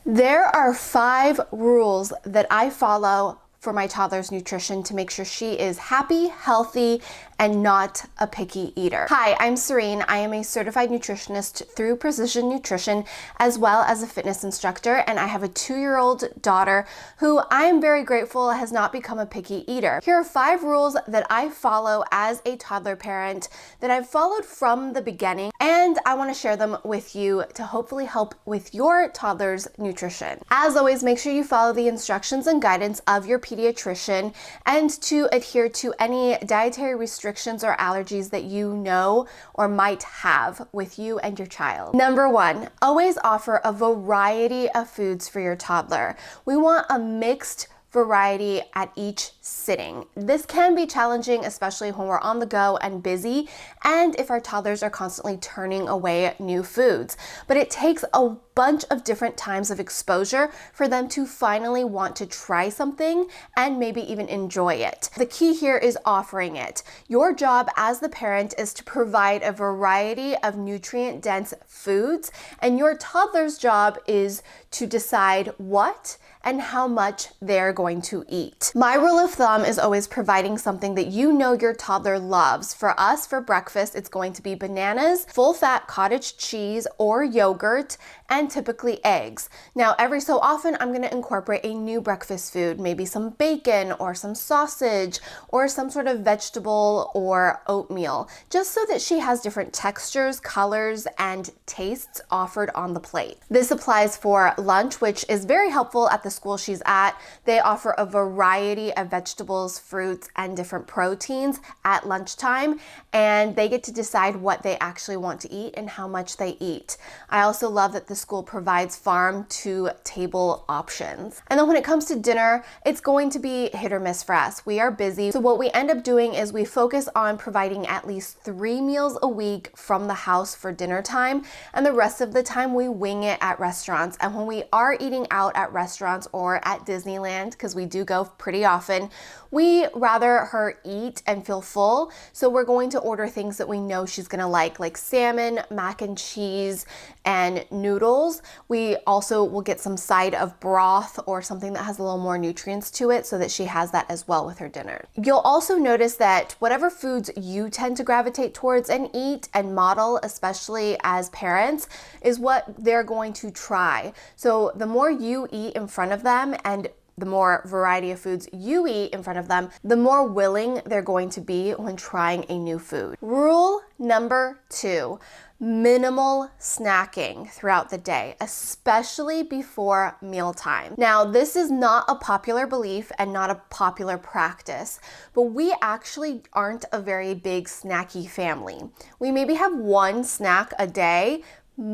There are 5 rules that I follow for my toddler's nutrition to make sure she is happy, healthy, and not a picky eater. Hi, I'm Serein. I am a certified nutritionist through Precision Nutrition, as well as a fitness instructor, and I have a 2-year-old daughter who I am very grateful has not become a picky eater. Here are 5 rules that I follow as a toddler parent that I've followed from the beginning, and I want to share them with you to hopefully help with your toddler's nutrition. As always, make sure you follow the instructions and guidance of your pediatrician and to adhere to any dietary restrictions or allergies that you know or might have with you and your child. Number 1, always offer a variety of foods for your toddler. We want a mixed variety at each sitting. This can be challenging, especially when we're on the go and busy, and if our toddlers are constantly turning away new foods. But it takes a bunch of different times of exposure for them to finally want to try something and maybe even enjoy it. The key here is offering it. Your job as the parent is to provide a variety of nutrient-dense foods, and your toddler's job is to decide what and how much they're going to eat. My rule of thumb is always providing something that you know your toddler loves. For us, for breakfast, it's going to be bananas, full-fat cottage cheese or yogurt, and typically eggs. Now, every so often, I'm gonna incorporate a new breakfast food, maybe some bacon or some sausage or some sort of vegetable or oatmeal, just so that she has different textures, colors, and tastes offered on the plate. This applies for lunch, which is very helpful at the school she's at. They offer a variety of vegetables, fruits, and different proteins at lunchtime, and they get to decide what they actually want to eat and how much they eat. I also love that the school provides farm to table options. And then when it comes to dinner, it's going to be hit or miss for us. We are busy. So what we end up doing is we focus on providing at least 3 meals a week from the house for dinner time. And the rest of the time we wing it at restaurants. And when we are eating out at restaurants or at Disneyland, because we do go pretty often, we rather her eat and feel full. So we're going to order things that we know she's gonna like salmon, mac and cheese, and noodles. We also will get some side of broth or something that has a little more nutrients to it so that she has that as well with her dinner. You'll also notice that whatever foods you tend to gravitate towards and eat and model, especially as parents, is what they're going to try. So the more you eat in front of them and the more variety of foods you eat in front of them, the more willing they're going to be when trying a new food. Rule number 2, minimal snacking throughout the day, especially before mealtime. Now, this is not a popular belief and not a popular practice, but we actually aren't a very big snacky family. We maybe have 1 snack a day,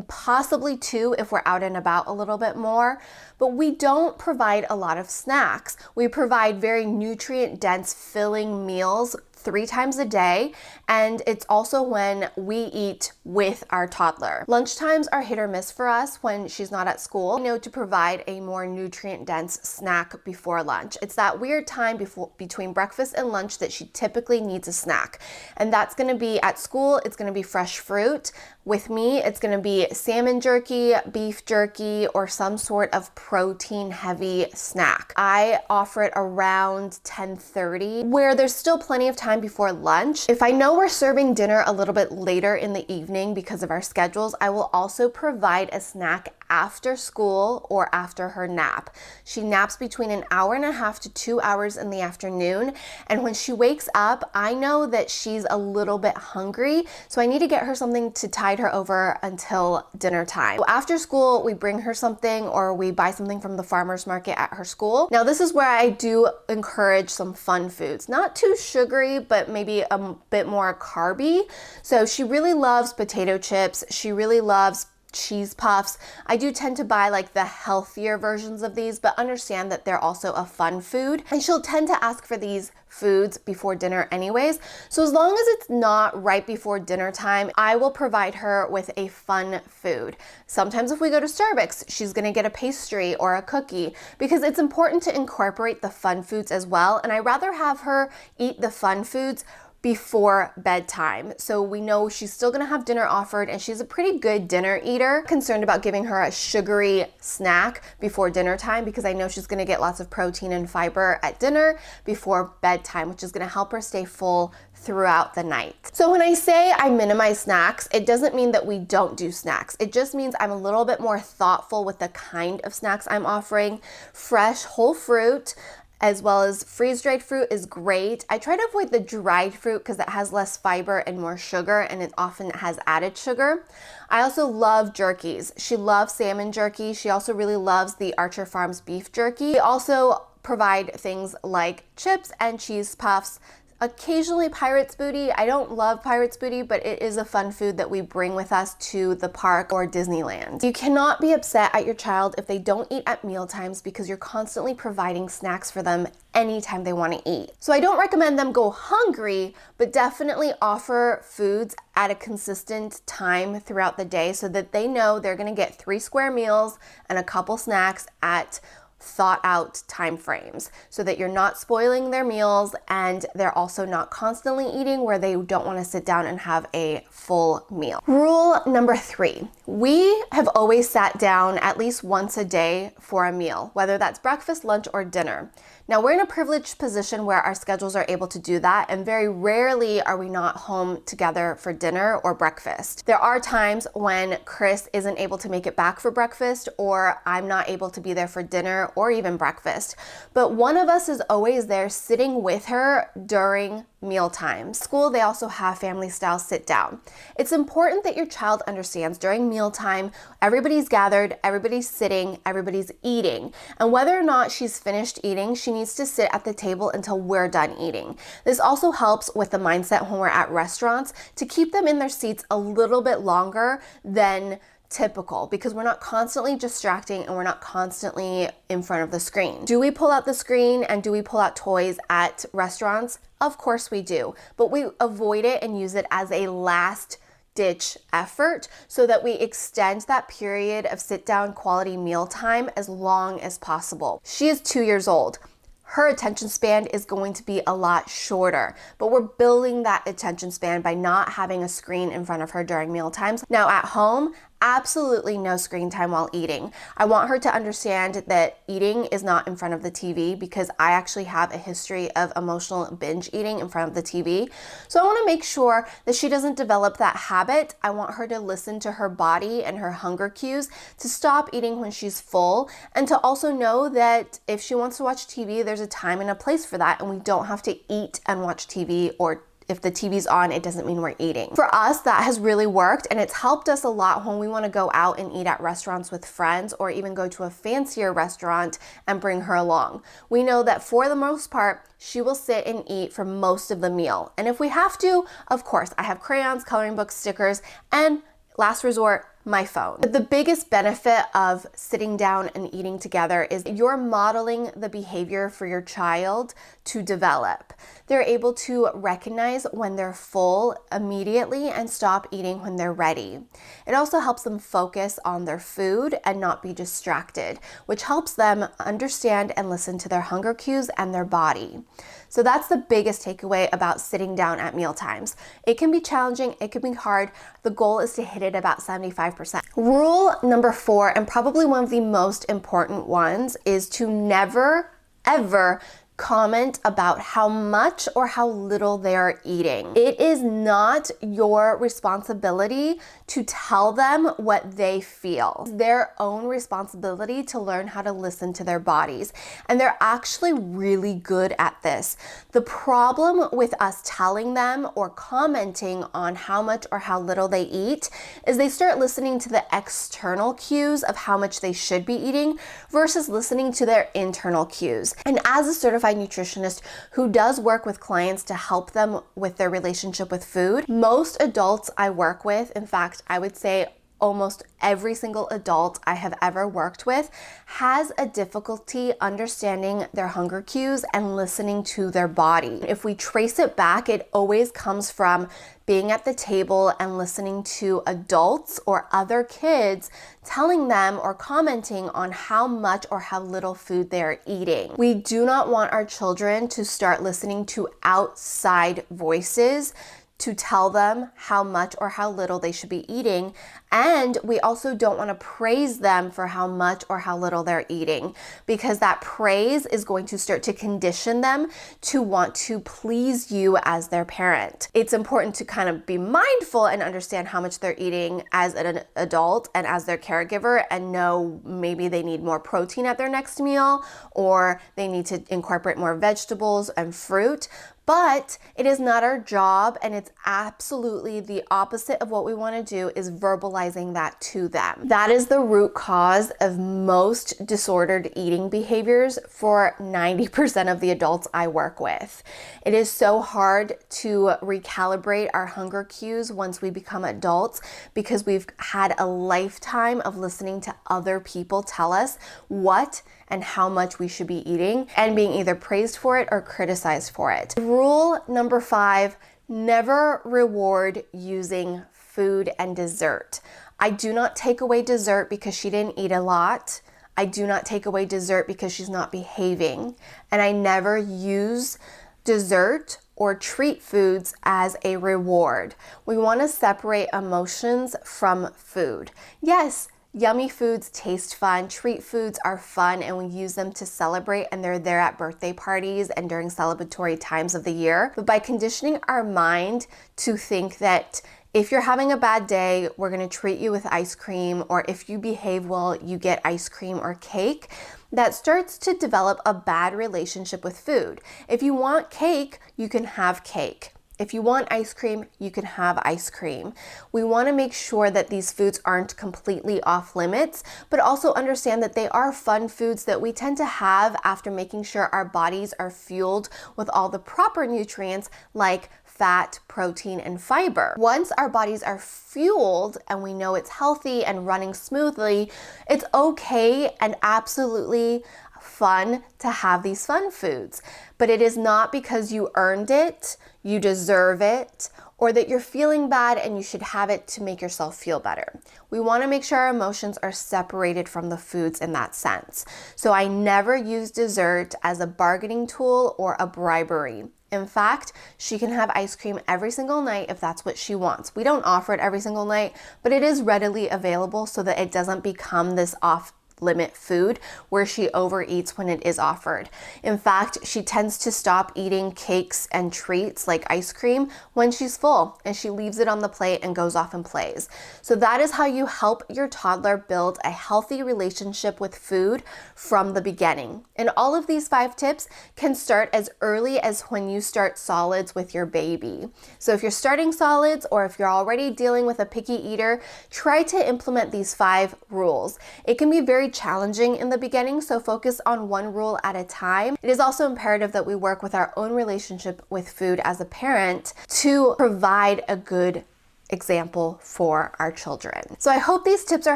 possibly 2 if we're out and about a little bit more, but we don't provide a lot of snacks. We provide very nutrient-dense, filling meals 3 times a day, and it's also when we eat with our toddler. Lunchtimes are hit or miss for us when she's not at school. We know to provide a more nutrient-dense snack before lunch. It's that weird time between breakfast and lunch that she typically needs a snack, and that's gonna be at school, it's gonna be fresh fruit. With me, it's gonna be salmon jerky, beef jerky, or some sort of protein-heavy snack. I offer it around 10:30, where there's still plenty of time before lunch. If I know we're serving dinner a little bit later in the evening because of our schedules, I will also provide a snack after school or after her nap. She naps between 1.5 hours to 2 hours in the afternoon, and when she wakes up, I know that she's a little bit hungry, so I need to get her something to tide her over until dinner time. So after school, we bring her something or we buy something from the farmer's market at her school. Now, this is where I do encourage some fun foods, not too sugary, but maybe a bit more carby. So she really loves potato chips. She really loves cheese puffs. I do tend to buy like the healthier versions of these, but understand that they're also a fun food, and she'll tend to ask for these foods before dinner anyways. So as long as it's not right before dinner time, I will provide her with a fun food. Sometimes if we go to Starbucks, she's gonna get a pastry or a cookie, because it's important to incorporate the fun foods as well, and I rather have her eat the fun foods before bedtime. So we know she's still gonna have dinner offered, and she's a pretty good dinner eater. Concerned about giving her a sugary snack before dinner time because I know she's gonna get lots of protein and fiber at dinner before bedtime, which is gonna help her stay full throughout the night. So when I say I minimize snacks, it doesn't mean that we don't do snacks. It just means I'm a little bit more thoughtful with the kind of snacks I'm offering. Fresh whole fruit, as well as freeze-dried fruit is great. I try to avoid the dried fruit because it has less fiber and more sugar, and it often has added sugar. I also love jerkies. She loves salmon jerky. She also really loves the Archer Farms beef jerky. We also provide things like chips and cheese puffs. Occasionally Pirate's Booty. I don't love Pirate's Booty, but it is a fun food that we bring with us to the park or Disneyland. You cannot be upset at your child if they don't eat at meal times because you're constantly providing snacks for them anytime they want to eat. So I don't recommend them go hungry, but definitely offer foods at a consistent time throughout the day so that they know they're going to get 3 square meals and a couple snacks at thought out time frames so that you're not spoiling their meals and they're also not constantly eating where they don't want to sit down and have a full meal. Rule number 3, we have always sat down at least once a day for a meal, whether that's breakfast, lunch, or dinner. Now we're in a privileged position where our schedules are able to do that, and very rarely are we not home together for dinner or breakfast. There are times when Chris isn't able to make it back for breakfast, or I'm not able to be there for dinner or even breakfast, but one of us is always there sitting with her during meal times. School, they also have family style sit down. It's important that your child understands during mealtime, everybody's gathered, everybody's sitting, everybody's eating. And whether or not she's finished eating, she needs to sit at the table until we're done eating. This also helps with the mindset when we're at restaurants to keep them in their seats a little bit longer than typical because we're not constantly distracting and we're not constantly in front of the screen. Do we pull out the screen and do we pull out toys at restaurants? Of course we do, but we avoid it and use it as a last ditch effort so that we extend that period of sit down quality meal time as long as possible. She is 2 years old. Her attention span is going to be a lot shorter, but we're building that attention span by not having a screen in front of her during meal times. Now at home, absolutely no screen time while eating. I want her to understand that eating is not in front of the TV because I actually have a history of emotional binge eating in front of the TV. So I want to make sure that she doesn't develop that habit. I want her to listen to her body and her hunger cues to stop eating when she's full, and to also know that if she wants to watch TV, there's a time and a place for that, and we don't have to eat and watch TV, or if the TV's on, it doesn't mean we're eating. For us, that has really worked, and it's helped us a lot when we want to go out and eat at restaurants with friends or even go to a fancier restaurant and bring her along. We know that for the most part, she will sit and eat for most of the meal. And if we have to, of course, I have crayons, coloring books, stickers, and last resort, my phone. But the biggest benefit of sitting down and eating together is you're modeling the behavior for your child to develop. They're able to recognize when they're full immediately and stop eating when they're ready. It also helps them focus on their food and not be distracted, which helps them understand and listen to their hunger cues and their body. So that's the biggest takeaway about sitting down at meal times. It can be challenging, it can be hard. The goal is to hit it about 75%. Rule number 4, and probably one of the most important ones, is to never, ever comment about how much or how little they're eating. It is not your responsibility to tell them what they feel. It's their own responsibility to learn how to listen to their bodies. And they're actually really good at this. The problem with us telling them or commenting on how much or how little they eat is they start listening to the external cues of how much they should be eating versus listening to their internal cues. And as a certified nutritionist who does work with clients to help them with their relationship with food, most adults I work with, in fact, I would say almost every single adult I have ever worked with has a difficulty understanding their hunger cues and listening to their body. If we trace it back, it always comes from being at the table and listening to adults or other kids telling them or commenting on how much or how little food they're eating. We do not want our children to start listening to outside voices to tell them how much or how little they should be eating. And we also don't want to praise them for how much or how little they're eating, because that praise is going to start to condition them to want to please you as their parent. It's important to kind of be mindful and understand how much they're eating as an adult and as their caregiver, and know maybe they need more protein at their next meal, or they need to incorporate more vegetables and fruit. But it is not our job, and it's absolutely the opposite of what we want to do, is verbalizing that to them. That is the root cause of most disordered eating behaviors for 90% of the adults I work with. It is so hard to recalibrate our hunger cues once we become adults, because we've had a lifetime of listening to other people tell us what and how much we should be eating, and being either praised for it or criticized for it. Rule number 5, never reward using food and dessert. I do not take away dessert because she didn't eat a lot. I do not take away dessert because she's not behaving. And I never use dessert or treat foods as a reward. We want to separate emotions from food. Yes, yummy foods taste fun, treat foods are fun, and we use them to celebrate, and they're there at birthday parties and during celebratory times of the year. But by conditioning our mind to think that if you're having a bad day, we're gonna treat you with ice cream, or if you behave well, you get ice cream or cake, that starts to develop a bad relationship with food. If you want cake, you can have cake. If you want ice cream, you can have ice cream. We want to make sure that these foods aren't completely off limits, but also understand that they are fun foods that we tend to have after making sure our bodies are fueled with all the proper nutrients like fat, protein, and fiber. Once our bodies are fueled and we know it's healthy and running smoothly, it's okay and absolutely fun to have these fun foods. But it is not because you earned it, you deserve it, or that you're feeling bad and you should have it to make yourself feel better. We want to make sure our emotions are separated from the foods in that sense. So I never use dessert as a bargaining tool or a bribery. In fact, she can have ice cream every single night if that's what she wants. We don't offer it every single night, but it is readily available so that it doesn't become this off-limit food where she overeats when it is offered. In fact, she tends to stop eating cakes and treats like ice cream when she's full, and she leaves it on the plate and goes off and plays. So that is how you help your toddler build a healthy relationship with food from the beginning. And all of these 5 tips can start as early as when you start solids with your baby. So if you're starting solids, or if you're already dealing with a picky eater, try to implement these 5 rules. It can be very challenging in the beginning, so focus on one rule at a time. It is also imperative that we work with our own relationship with food as a parent to provide a good example for our children. So I hope these tips are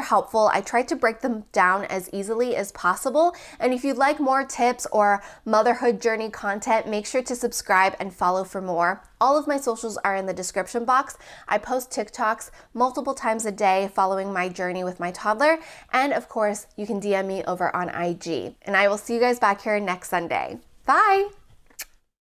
helpful. I tried to break them down as easily as possible. And if you'd like more tips or motherhood journey content, make sure to subscribe and follow for more. All of my socials are in the description box. I post TikToks multiple times a day following my journey with my toddler. And of course, you can DM me over on IG. And I will see you guys back here next Sunday. Bye.